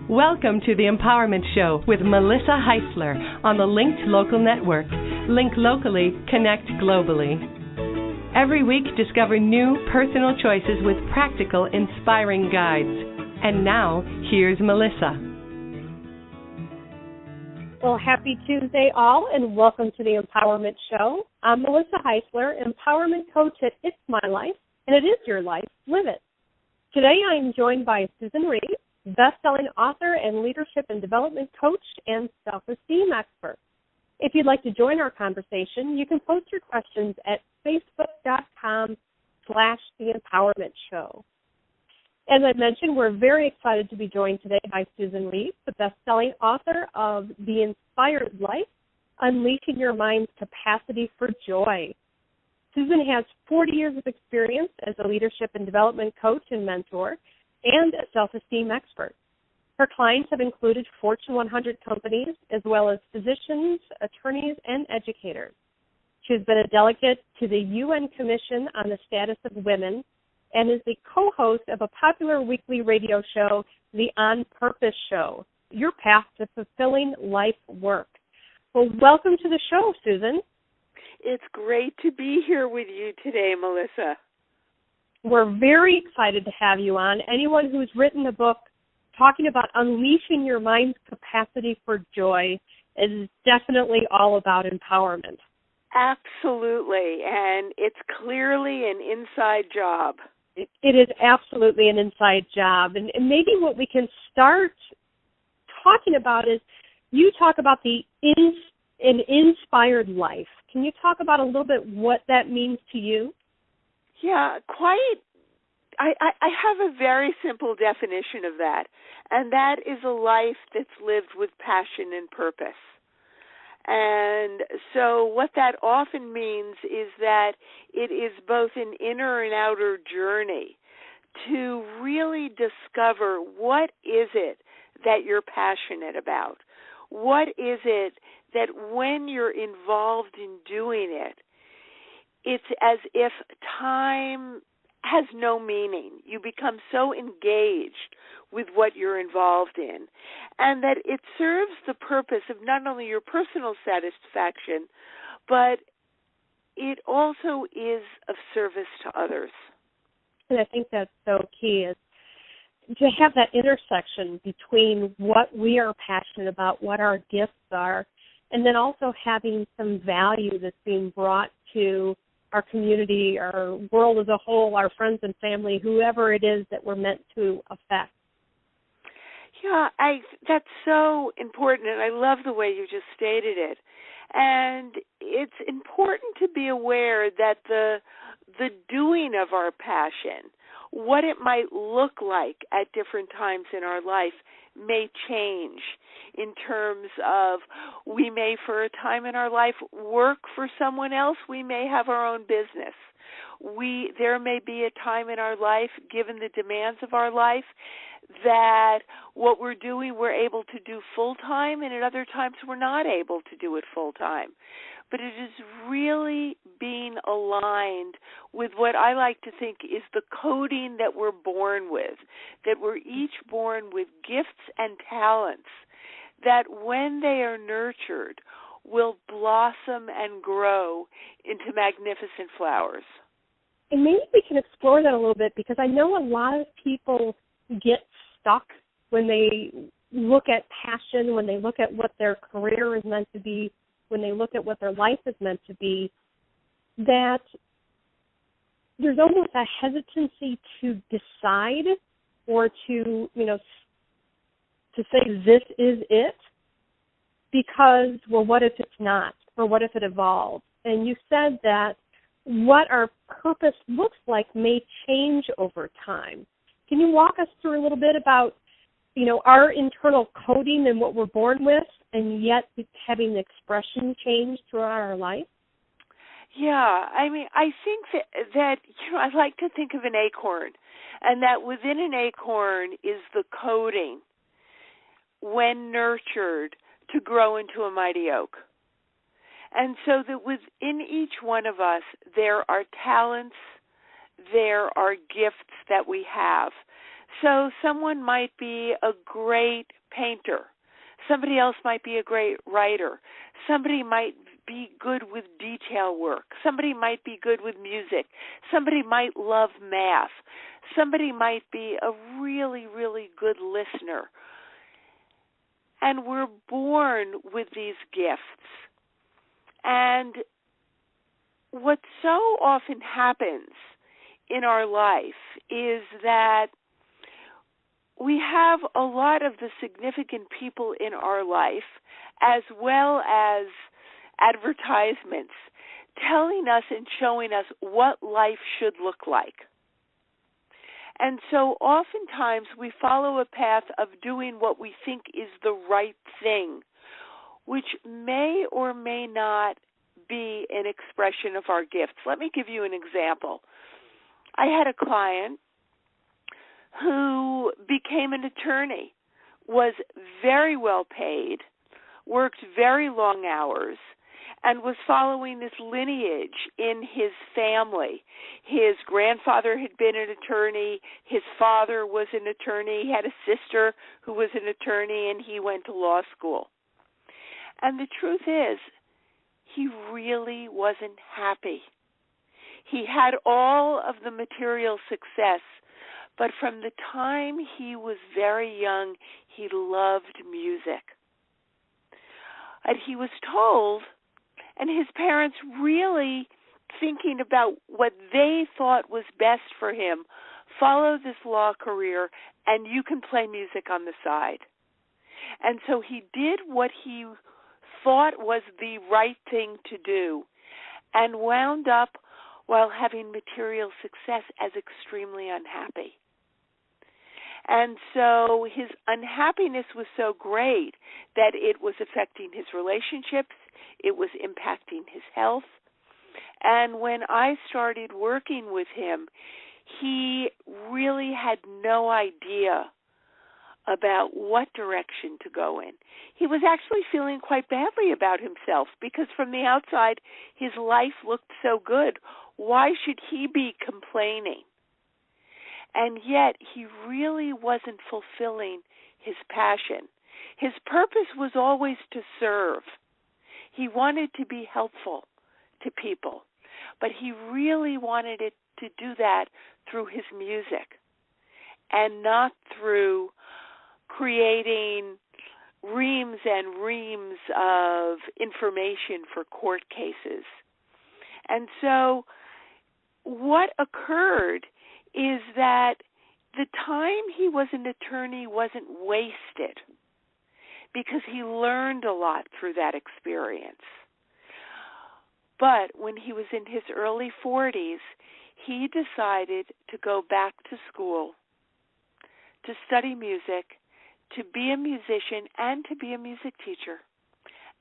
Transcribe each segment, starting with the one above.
Welcome to the Empowerment Show with Melissa Heisler on the Linked Local Network. Link locally, connect globally. Every week, discover new personal choices with practical, inspiring guides. And now, here's Melissa. Well, happy Tuesday all, and welcome to the Empowerment Show. I'm Melissa Heisler, Empowerment Coach at It's My Life, and it is your life. Live it. Today, I am joined by Susyn Reeve, best-selling author and leadership and development coach and self-esteem expert. If you'd like to join our conversation, you can post your questions at facebook.com/The Empowerment Show. As I mentioned, we're very excited to be joined today by Susyn Reeve, the best-selling author of The Inspired Life, Unleashing Your Mind's Capacity for Joy. Susyn has 40 years of experience as a leadership and development coach and mentor, and a self-esteem expert. Her clients have included Fortune 100 companies, as well as physicians, attorneys, and educators. She has been a delegate to the UN Commission on the Status of Women and is the co-host of a popular weekly radio show, The On Purpose Show, Your Path to Fulfilling LifeWork. Well, welcome to the show, Susyn. It's great to be here with you today, Melissa. We're very excited to have you on. Anyone who's written a book talking about unleashing your mind's capacity for joy is definitely all about empowerment. Absolutely, and it's clearly an inside job. It is absolutely an inside job. And maybe what we can start talking about is you talk about an inspired life. Can you talk about a little bit what that means to you? Yeah, I have a very simple definition of that, and that is a life that's lived with passion and purpose. And so what that often means is that it is both an inner and outer journey to really discover what is it that you're passionate about. What is it that when you're involved in doing it, it's as if time has no meaning. You become so engaged with what you're involved in, and that it serves the purpose of not only your personal satisfaction, but it also is of service to others. And I think that's so key, is to have that intersection between what we are passionate about, what our gifts are, and then also having some value that's being brought to our community, our world as a whole, our friends and family, whoever it is that we're meant to affect. Yeah, that's so important, and I love the way you just stated it. And it's important to be aware that the doing of our passion, what it might look like at different times in our life, may change in terms of we may, for a time in our life, work for someone else. We may have our own business. There may be a time in our life, given the demands of our life, that what we're doing we're able to do full-time, and at other times we're not able to do it full-time. But it is really being aligned with what I like to think is the coding that we're born with, that we're each born with gifts and talents that when they are nurtured will blossom and grow into magnificent flowers. And maybe we can explore that a little bit, because I know a lot of people get stuck when they look at passion, when they look at what their career is meant to be, when they look at what their life is meant to be, that there's almost a hesitancy to decide or to say this is it, because, well, what if it's not? Or what if it evolves? And you said that what our purpose looks like may change over time. Can you walk us through a little bit about, our internal coding and what we're born with, and yet having the expression change throughout our life? Yeah, I mean, I think that I like to think of an acorn, and that within an acorn is the coding, when nurtured, to grow into a mighty oak. And so that within each one of us, there are talents, there are gifts that we have. So someone might be a great painter. Somebody else might be a great writer. Somebody might be good with detail work. Somebody might be good with music. Somebody might love math. Somebody might be a really, really good listener. And we're born with these gifts. And what so often happens in our life is that we have a lot of the significant people in our life, as well as advertisements, telling us and showing us what life should look like. And so oftentimes we follow a path of doing what we think is the right thing, which may or may not be an expression of our gifts. Let me give you an example. I had a client who became an attorney, was very well paid, worked very long hours, and was following this lineage in his family. His grandfather had been an attorney, his father was an attorney, he had a sister who was an attorney, and he went to law school. And the truth is, he really wasn't happy. He had all of the material success, but from the time he was very young, he loved music. And he was told, and his parents really thinking about what they thought was best for him, follow this law career and you can play music on the side. And so he did what he thought was the right thing to do and wound up, while having material success, as extremely unhappy. And so his unhappiness was so great that it was affecting his relationships, it was impacting his health. And when I started working with him, he really had no idea about what direction to go in. He was actually feeling quite badly about himself because from the outside, his life looked so good. Why should he be complaining? And yet, he really wasn't fulfilling his passion. His purpose was always to serve. He wanted to be helpful to people, but he really wanted it to do that through his music and not through creating reams and reams of information for court cases. And so what occurred is that the time he was an attorney wasn't wasted because he learned a lot through that experience. But when he was in his early 40s, he decided to go back to school, to study music, to be a musician, and to be a music teacher.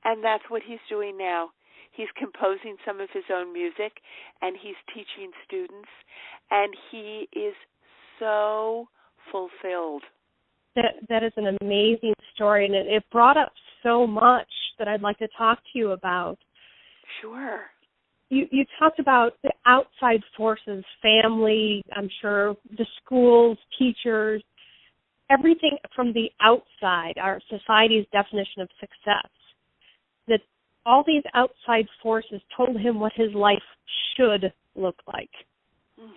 And that's what he's doing now. He's composing some of his own music, and he's teaching students, and he is so fulfilled. That is an amazing story, and it brought up so much that I'd like to talk to you about. Sure. You talked about the outside forces, family, I'm sure, the schools, teachers, everything from the outside, our society's definition of success, that all these outside forces told him what his life should look like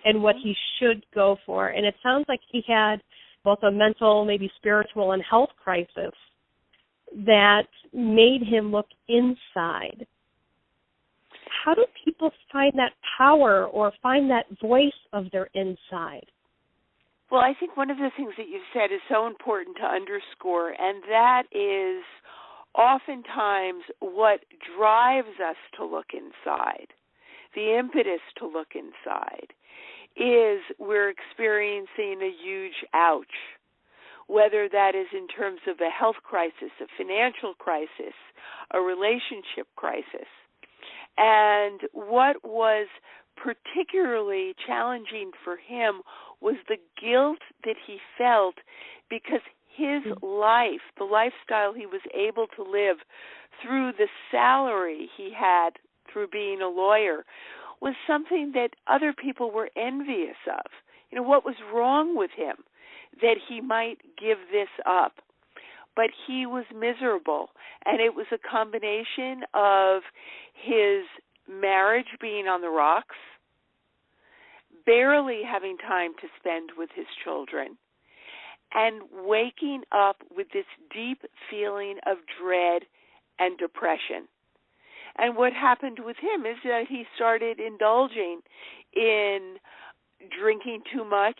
and what he should go for. And it sounds like he had both a mental, maybe spiritual, and health crisis that made him look inside. How do people find that power or find that voice of their inside? Well, I think one of the things that you've said is so important to underscore, and that is oftentimes what drives us to look inside, the impetus to look inside, is we're experiencing a huge ouch, whether that is in terms of a health crisis, a financial crisis, a relationship crisis. And what was particularly challenging for him was the guilt that he felt because his life, the lifestyle he was able to live through the salary he had through being a lawyer, was something that other people were envious of. You know, what was wrong with him that he might give this up? but he was miserable. And it was a combination of his marriage being on the rocks, barely having time to spend with his children, and waking up with this deep feeling of dread and depression. And what happened with him is that he started indulging in drinking too much,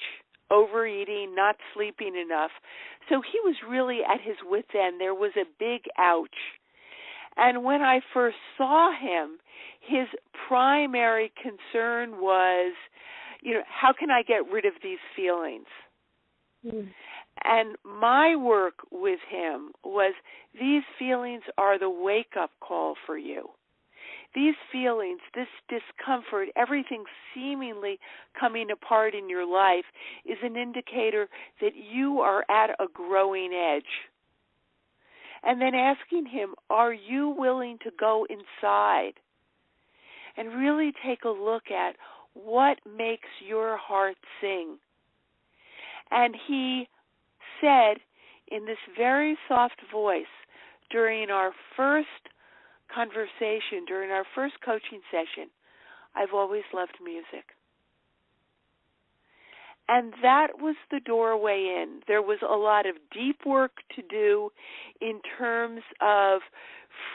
overeating, not sleeping enough. So he was really at his wit's end. There was a big ouch. And when I first saw him, his primary concern was, how can I get rid of these feelings? And my work with him was, these feelings are the wake-up call for you. These feelings, this discomfort, everything seemingly coming apart in your life is an indicator that you are at a growing edge. And then asking him, are you willing to go inside and really take a look at what makes your heart sing? And he said in this very soft voice during our first conversation, during our first coaching session, I've always loved music. And that was the doorway in. There was a lot of deep work to do in terms of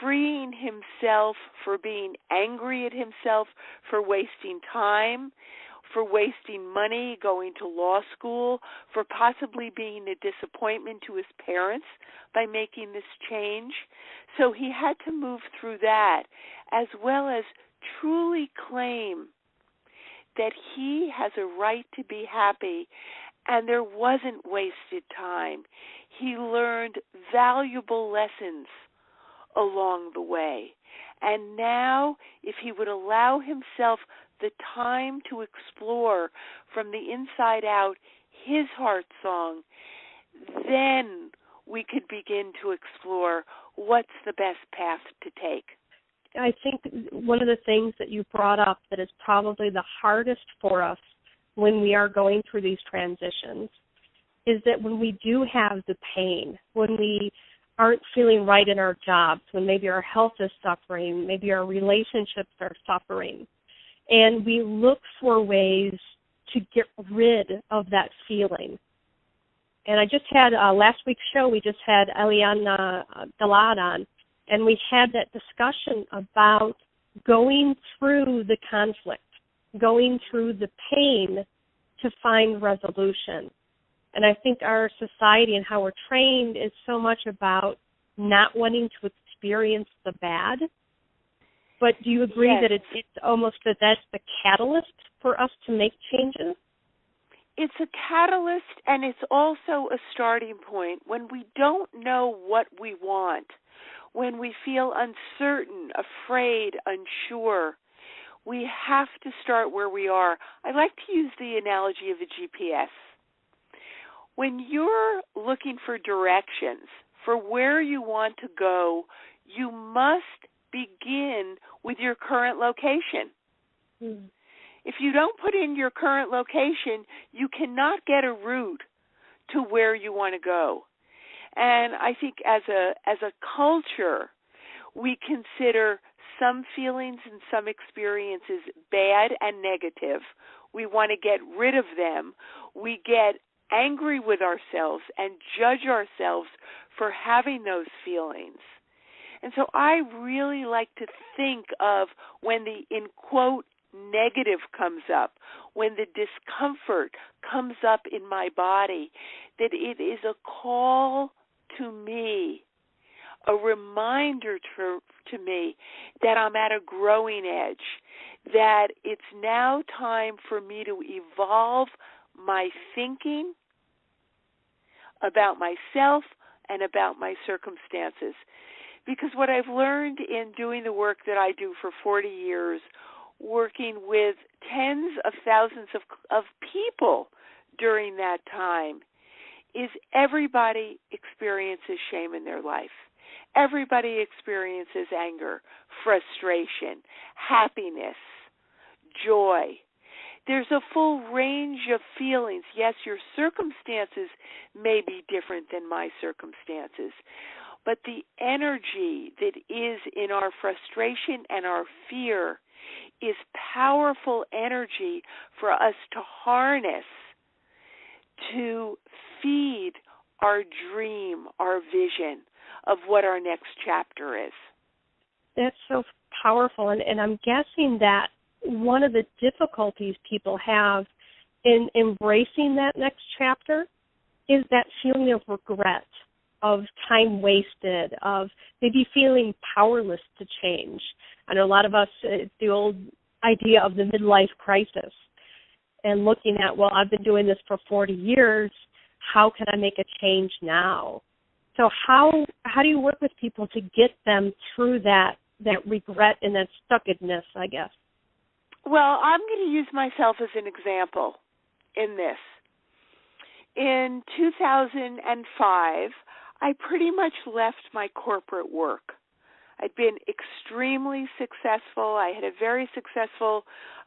freeing himself for being angry at himself, for wasting time, for wasting money, going to law school, for possibly being a disappointment to his parents by making this change. So he had to move through that, as well as truly claim that he has a right to be happy, and there wasn't wasted time. He learned valuable lessons along the way. And now, if he would allow himself the time to explore from the inside out his heart song, then we could begin to explore what's the best path to take. I think one of the things that you brought up that is probably the hardest for us when we are going through these transitions is that when we do have the pain, when we aren't feeling right in our jobs, when maybe our health is suffering, maybe our relationships are suffering, and we look for ways to get rid of that feeling. And I just had, last week's show, we just had Eliana Dalad on, and we had that discussion about going through the conflict, going through the pain to find resolution. And I think our society and how we're trained is so much about not wanting to experience the bad. But do you agree Yes. that it's almost that's the catalyst for us to make changes? It's a catalyst, and it's also a starting point. When we don't know what we want, when we feel uncertain, afraid, unsure, we have to start where we are. I like to use the analogy of a GPS. When you're looking for directions for where you want to go, you must begin with your current location. If you don't put in your current location, you cannot get a route to where you want to go. And I think as a culture, we consider some feelings and some experiences bad and negative. We want to get rid of them. We get angry with ourselves and judge ourselves for having those feelings. And so I really like to think of when the, in quote, negative comes up, when the discomfort comes up in my body, that it is a call to me, a reminder to me that I'm at a growing edge, that it's now time for me to evolve my thinking about myself and about my circumstances. Because what I've learned in doing the work that I do for 40 years, working with tens of thousands of people during that time, is everybody experiences shame in their life. Everybody experiences anger, frustration, happiness, joy. there's a full range of feelings. Yes, your circumstances may be different than my circumstances, but the energy that is in our frustration and our fear is powerful energy for us to harness to feed our dream, our vision of what our next chapter is. That's so powerful, and I'm guessing that one of the difficulties people have in embracing that next chapter is that feeling of regret, of time wasted, of maybe feeling powerless to change. I know a lot of us, it's the old idea of the midlife crisis and looking at, well, I've been doing this for 40 years, how can I make a change now? So how do you work with people to get them through that regret and that stuckedness, I guess? Well, I'm going to use myself as an example in this. In 2005, I pretty much left my corporate work. I'd been extremely successful. I had a very successful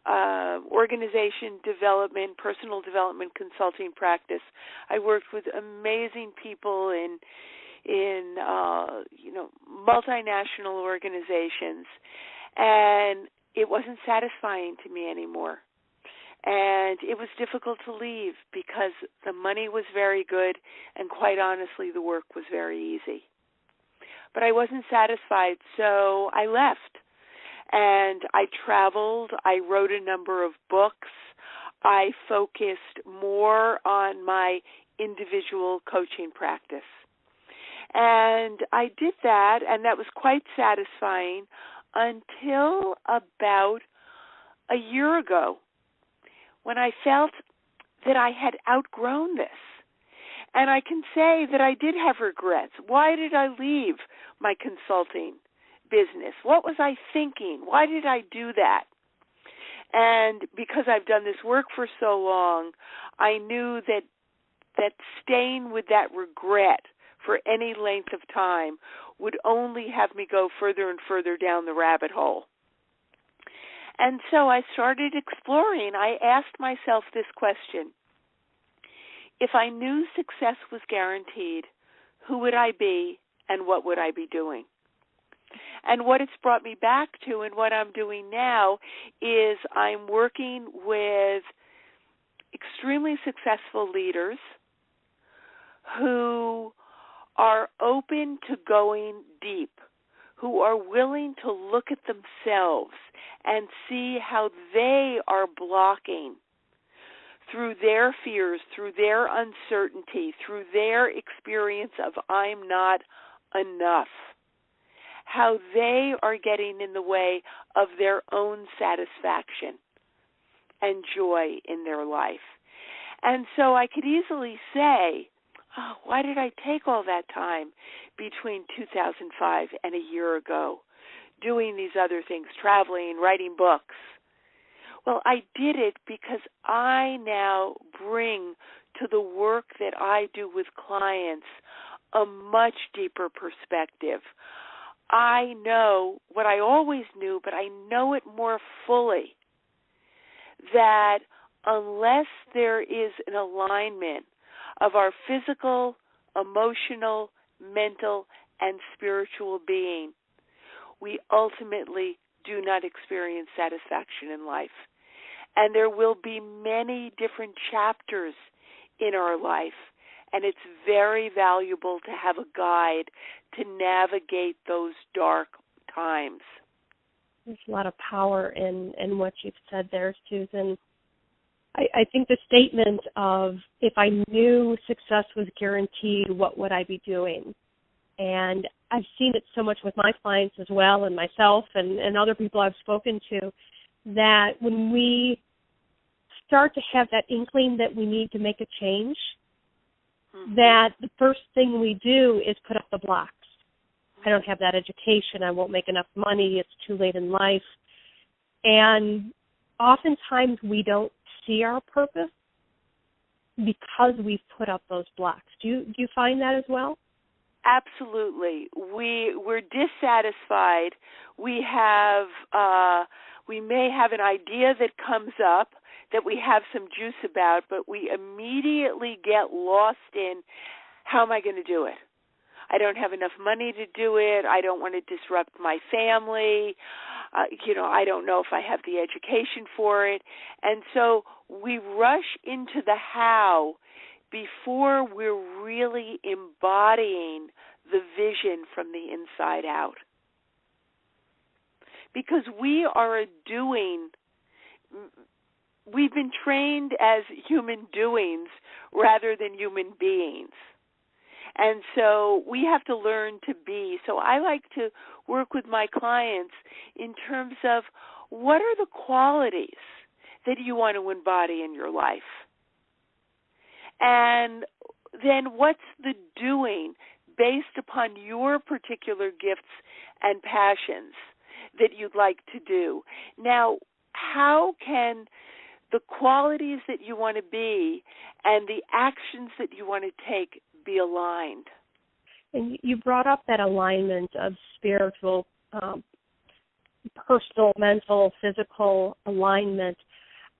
organization development, personal development consulting practice. I worked with amazing people in multinational organizations, and it wasn't satisfying to me anymore. And it was difficult to leave because the money was very good, and quite honestly, the work was very easy. But I wasn't satisfied, so I left. And I traveled. I wrote a number of books. I focused more on my individual coaching practice. And I did that, and that was quite satisfying until about a year ago, when I felt that I had outgrown this. And I can say that I did have regrets. Why did I leave my consulting business? What was I thinking? Why did I do that? And because I've done this work for so long, I knew that staying with that regret for any length of time would only have me go further and further down the rabbit hole. And so I started exploring. I asked myself this question: if I knew success was guaranteed, who would I be and what would I be doing? And what it's brought me back to and what I'm doing now is I'm working with extremely successful leaders who are open to going deep, who are willing to look at themselves and see how they are blocking through their fears, through their uncertainty, through their experience of I'm not enough, how they are getting in the way of their own satisfaction and joy in their life. And so I could easily say, oh, why did I take all that time between 2005 and a year ago doing these other things, traveling, writing books? Well, I did it because I now bring to the work that I do with clients a much deeper perspective. I know what I always knew, but I know it more fully, that unless there is an alignment of our physical, emotional, mental, and spiritual being, we ultimately do not experience satisfaction in life. And there will be many different chapters in our life, and it's very valuable to have a guide to navigate those dark times. There's a lot of power in what you've said there, Susyn. I think the statement of, if I knew success was guaranteed, what would I be doing? And I've seen it so much with my clients as well, and myself and other people I've spoken to, that when we start to have that inkling that we need to make a change, that the first thing we do is put up the blocks. I don't have that education. I won't make enough money. It's too late in life. And oftentimes we don't see our purpose because we've put up those blocks. Do you find that as well? Absolutely. We're dissatisfied. We may have an idea that comes up that we have some juice about, but we immediately get lost in, how am I going to do it? I don't have enough money to do it. I don't want to disrupt my family. I don't know if I have the education for it. And so we rush into the how before we're really embodying the vision from the inside out. Because we are a doing. We've been trained as human doings rather than human beings. And so we have to learn to be. So I like to work with my clients in terms of, what are the qualities that you want to embody in your life? And then what's the doing based upon your particular gifts and passions that you'd like to do? Now, how can the qualities that you want to be and the actions that you want to take be aligned? And you brought up that alignment of spiritual, personal, mental, physical alignment.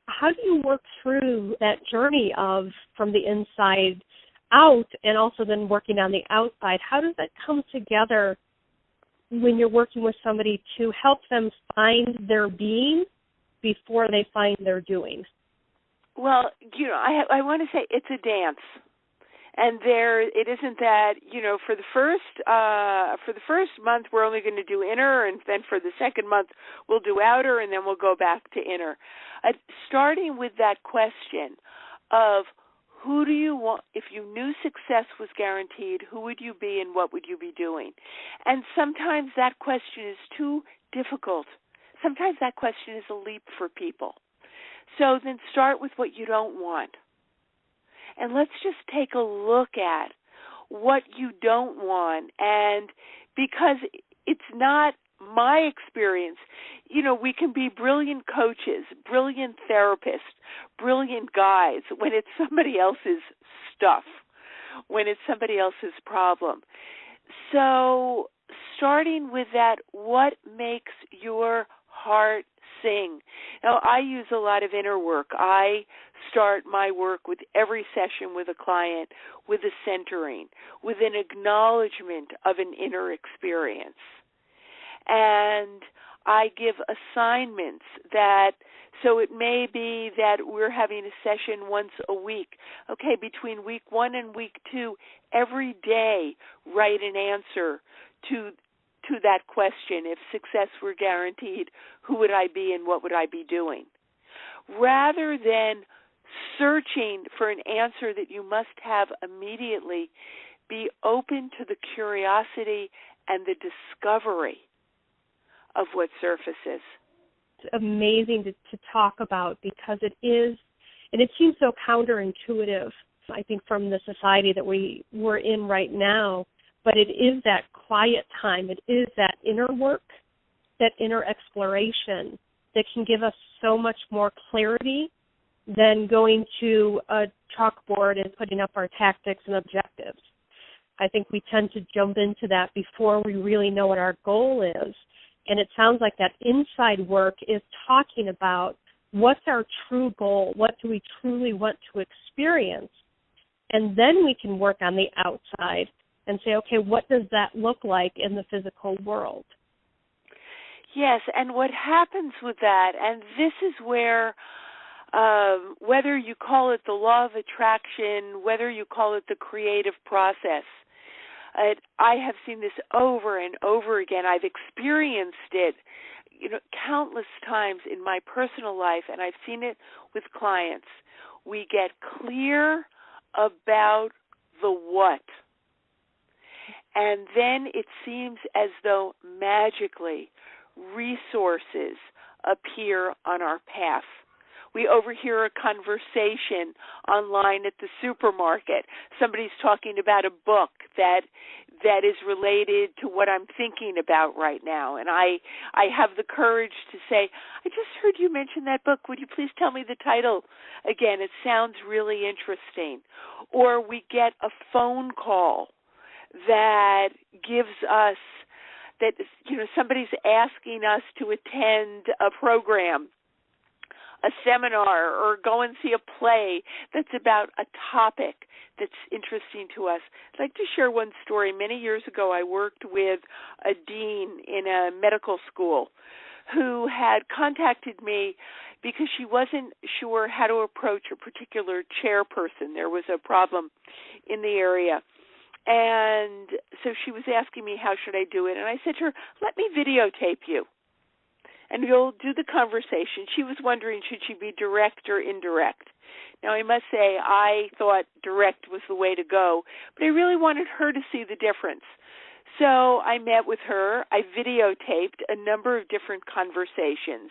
How do you work through that journey of from the inside out and also then working on the outside? How does that come together when you're working with somebody to help them find their being before they find their doing? Well, I want to say it's a dance. And it isn't that, for the first month we're only going to do inner, and then for the second month we'll do outer, and then we'll go back to inner. Starting with that question of, who do you want? If you knew success was guaranteed, who would you be and what would you be doing? And sometimes that question is too difficult. Sometimes that question is a leap for people. So then start with what you don't want. And let's just take a look at what you don't want. And because it's not my experience, we can be brilliant coaches, brilliant therapists, brilliant guides when it's somebody else's stuff, when it's somebody else's problem. So starting with that, what makes your heart sing? Now, I use a lot of inner work. I start my work with every session with a client with a centering, with an acknowledgement of an inner experience. And I give assignments so it may be that we're having a session once a week. Okay, between week 1 and week 2, every day write an answer to that question. If success were guaranteed, who would I be and what would I be doing? Rather than searching for an answer that you must have immediately, be open to the curiosity and the discovery of what surfaces. It's amazing to talk about, because it is, and it seems so counterintuitive, I think, from the society that we're in right now. But it is that quiet time. It is that inner work, that inner exploration that can give us so much more clarity than going to a chalkboard and putting up our tactics and objectives. I think we tend to jump into that before we really know what our goal is. And it sounds like that inside work is talking about, what's our true goal? What do we truly want to experience? And then we can work on the outside and say, okay, what does that look like in the physical world? Yes, and what happens with that, and this is where, whether you call it the law of attraction, whether you call it the creative process, I have seen this over and over again. I've experienced it, countless times in my personal life, and I've seen it with clients. We get clear about the what. And then it seems as though magically resources appear on our path. We overhear a conversation online at the supermarket. Somebody's talking about a book that is related to what I'm thinking about right now. And I have the courage to say, I just heard you mention that book. Would you please tell me the title again? It sounds really interesting. Or we get a phone call that gives us, that somebody's asking us to attend a program a seminar or go and see a play that's about a topic that's interesting to us. I'd like to share one story. Many years ago, I worked with a dean in a medical school who had contacted me because she wasn't sure how to approach a particular chairperson. There was a problem in the area. And so she was asking me, how should I do it? And I said to her, let me videotape you, and you'll do the conversation. She was wondering, should she be direct or indirect? Now, I must say, I thought direct was the way to go, but I really wanted her to see the difference. So I met with her. I videotaped a number of different conversations.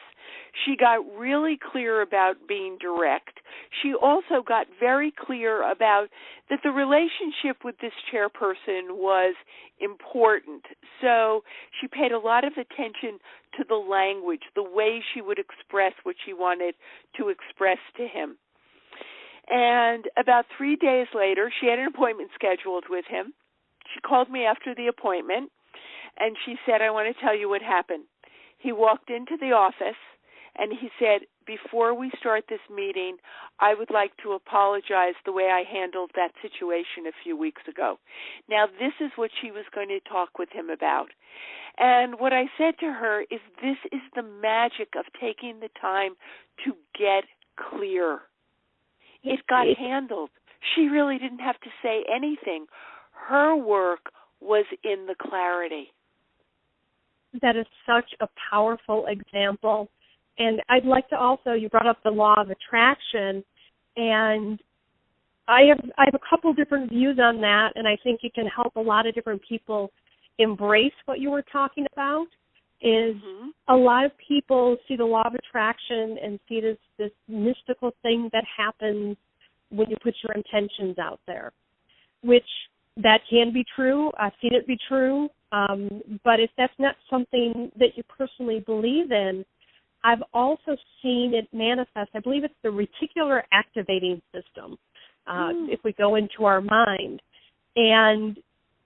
She got really clear about being direct. She also got very clear about that the relationship with this chairperson was important. So she paid a lot of attention to the language, the way she would express what she wanted to express to him. And about 3 days later, she had an appointment scheduled with him. She called me after the appointment, and she said, I want to tell you what happened. He walked into the office, and he said, before we start this meeting, I would like to apologize the way I handled that situation a few weeks ago. Now, this is what she was going to talk with him about. And what I said to her is, this is the magic of taking the time to get clear. It got handled. She really didn't have to say anything. Her work was in the clarity. That is such a powerful example. And I'd like to also, you brought up the law of attraction, and I have a couple different views on that, and I think it can help a lot of different people embrace what you were talking about. Is a lot of people see the law of attraction and see it as this mystical thing that happens when you put your intentions out there, which that can be true. I've seen it be true. But if that's not something that you personally believe in, I've also seen it manifest. I believe it's the reticular activating system, if we go into our mind. And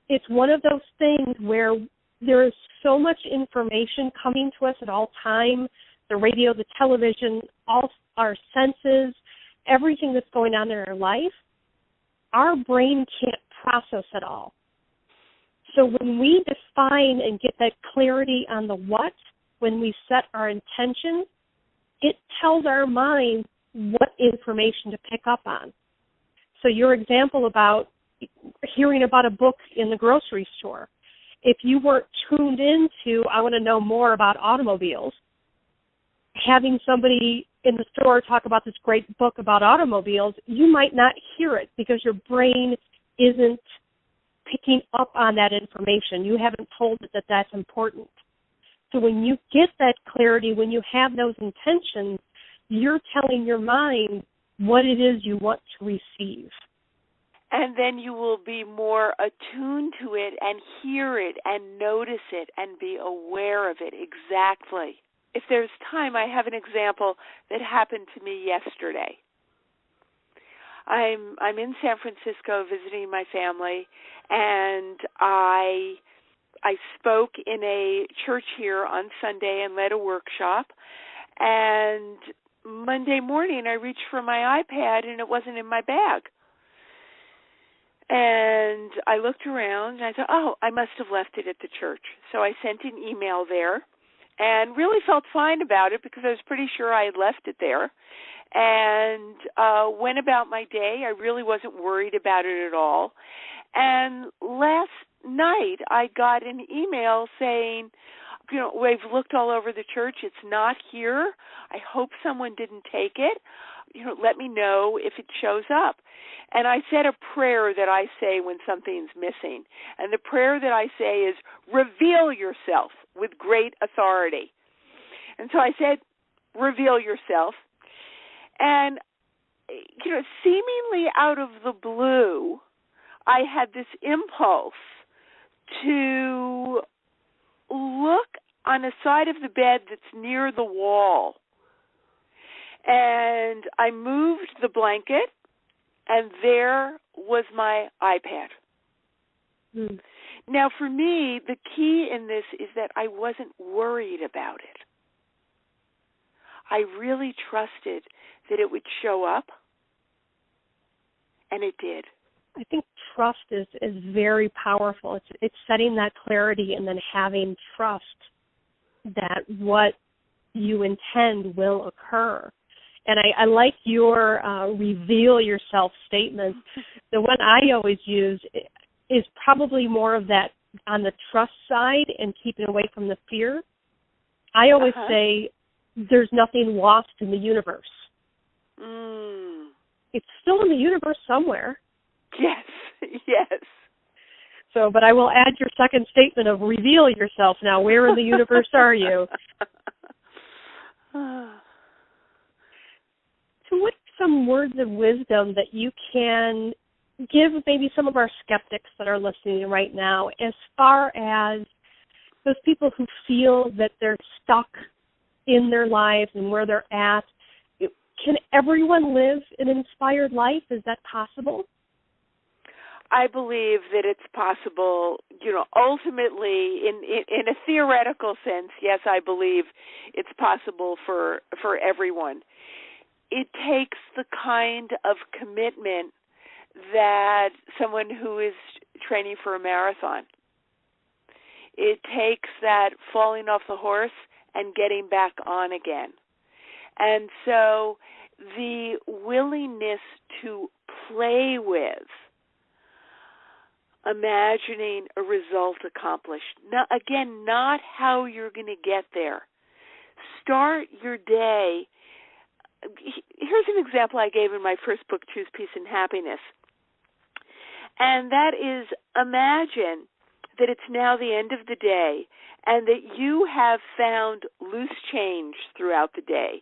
it's one of those things where there is so much information coming to us at all time, the radio, the television, all our senses, everything that's going on in our life. Our brain can't process it all. So when we define and get that clarity on the what, when we set our intention, it tells our mind what information to pick up on. So your example about hearing about a book in the grocery store, if you weren't tuned into, I want to know more about automobiles, having somebody in the store talk about this great book about automobiles, you might not hear it because your brain isn't picking up on that information. You haven't told it that that's important. So when you get that clarity, when you have those intentions, you're telling your mind what it is you want to receive. And then you will be more attuned to it and hear it and notice it and be aware of it. Exactly. If there's time, I have an example that happened to me yesterday. I'm in San Francisco visiting my family, and I spoke in a church here on Sunday and led a workshop. And Monday morning, I reached for my iPad, and it wasn't in my bag. And I looked around, and I thought, oh, I must have left it at the church. So I sent an email there and really felt fine about it because I was pretty sure I had left it there. And went about my day. I really wasn't worried about it at all. And last night, I got an email saying, you know, we've looked all over the church. It's not here. I hope someone didn't take it. You know, let me know if it shows up. And I said a prayer that I say when something's missing. And the prayer that I say is, reveal yourself with great authority. And so I said, reveal yourself. And, you know, seemingly out of the blue, I had this impulse to look on a side of the bed that's near the wall. And I moved the blanket, and there was my iPad. Now, for me, the key in this is that I wasn't worried about it. I really trusted that it would show up, and it did. I think trust is very powerful. It's setting that clarity and then having trust that what you intend will occur. And I like your reveal yourself statement. The one I always use is probably more of that on the trust side and keeping away from the fear. I always say there's nothing lost in the universe. It's still in the universe somewhere. Yes, yes. So, but I will add your second statement of reveal yourself now. Where in the universe are you? So what are some words of wisdom that you can give maybe some of our skeptics that are listening right now as far as those people who feel that they're stuck in their lives and where they're at? Can everyone live an inspired life? Is that possible? I believe that it's possible, ultimately, in a theoretical sense, yes, I believe it's possible for everyone. It takes the kind of commitment that someone who is training for a marathon. It takes that falling off the horse and getting back on again. And so the willingness to play with imagining a result accomplished. Now, again, not how you're going to get there. Start your day. Here's an example I gave in my first book, Choose Peace and Happiness. And that is, imagine that it's now the end of the day and that you have found loose change throughout the day.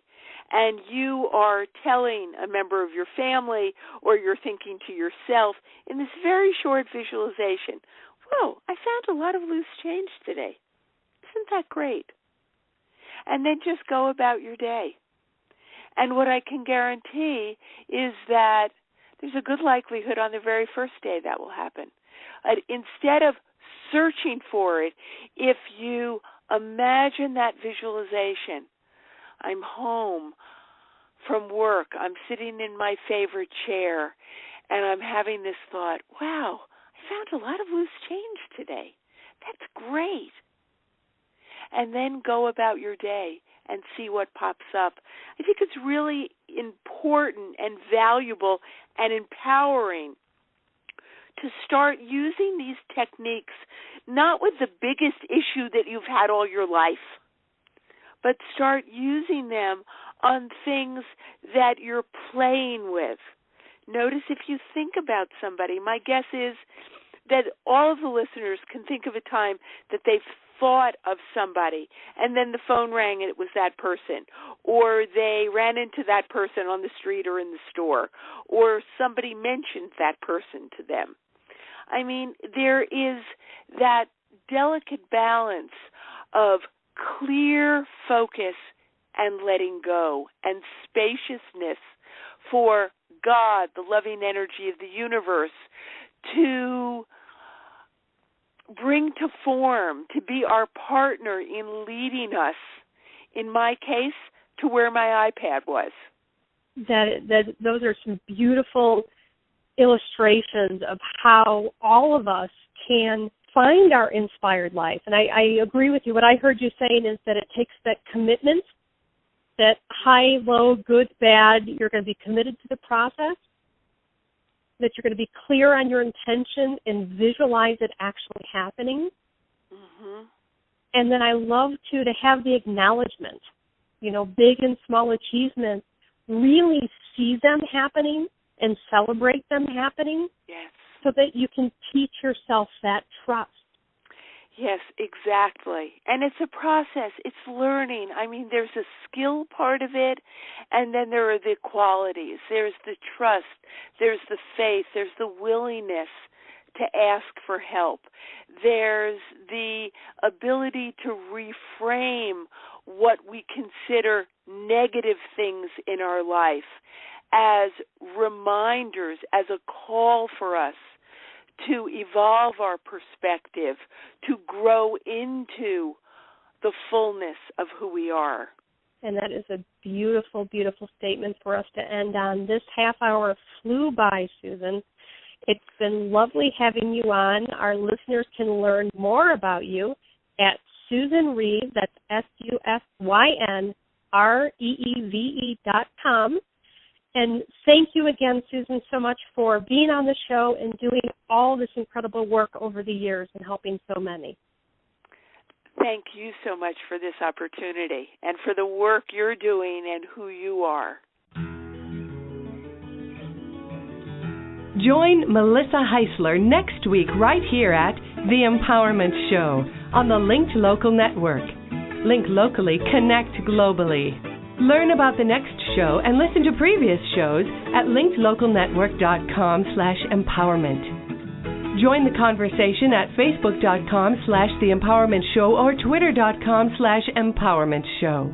And you are telling a member of your family, or you're thinking to yourself in this very short visualization, whoa, I found a lot of loose change today. Isn't that great? And then just go about your day. And what I can guarantee is that there's a good likelihood on the very first day that will happen. Instead of searching for it, if you imagine that visualization, I'm home from work, I'm sitting in my favorite chair, and I'm having this thought, wow, I found a lot of loose change today. That's great. And then go about your day and see what pops up. I think it's really important and valuable and empowering to start using these techniques, not with the biggest issue that you've had all your life, but start using them on things that you're playing with. Notice if you think about somebody, my guess is that all of the listeners can think of a time that they've thought of somebody, and then the phone rang and it was that person, or they ran into that person on the street or in the store, or somebody mentioned that person to them. I mean, there is that delicate balance of clear focus and letting go and spaciousness for God, the loving energy of the universe, to bring to form, to be our partner in leading us, in my case, to where my iPad was. Those are some beautiful illustrations of how all of us can find our inspired life. And I agree with you. What I heard you saying is that it takes that commitment, that high, low, good, bad, you're going to be committed to the process, that you're going to be clear on your intention and visualize it actually happening. Mm-hmm. And then I love, to have the acknowledgement, big and small achievements, really see them happening and celebrate them happening. Yes. So that you can teach yourself that trust. Yes, exactly. And it's a process. It's learning. I mean, there's a skill part of it, and then there are the qualities. There's the trust. There's the faith. There's the willingness to ask for help. There's the ability to reframe what we consider negative things in our life as reminders, as a call for us to evolve our perspective, to grow into the fullness of who we are. And that is a beautiful, beautiful statement for us to end on. This half hour flew by, Susyn. It's been lovely having you on. Our listeners can learn more about you at Susyn Reeve, that's SUSYNREEVE.com. And thank you again, Susyn, so much for being on the show and doing all this incredible work over the years and helping so many. Thank you so much for this opportunity and for the work you're doing and who you are. Join Melissa Heisler next week right here at The Empowerment Show on the Linked Local Network. Link locally, connect globally. Learn about the next show and listen to previous shows at linkedlocalnetwork.com/empowerment. Join the conversation at facebook.com/The Empowerment Show or twitter.com/Empowerment Show.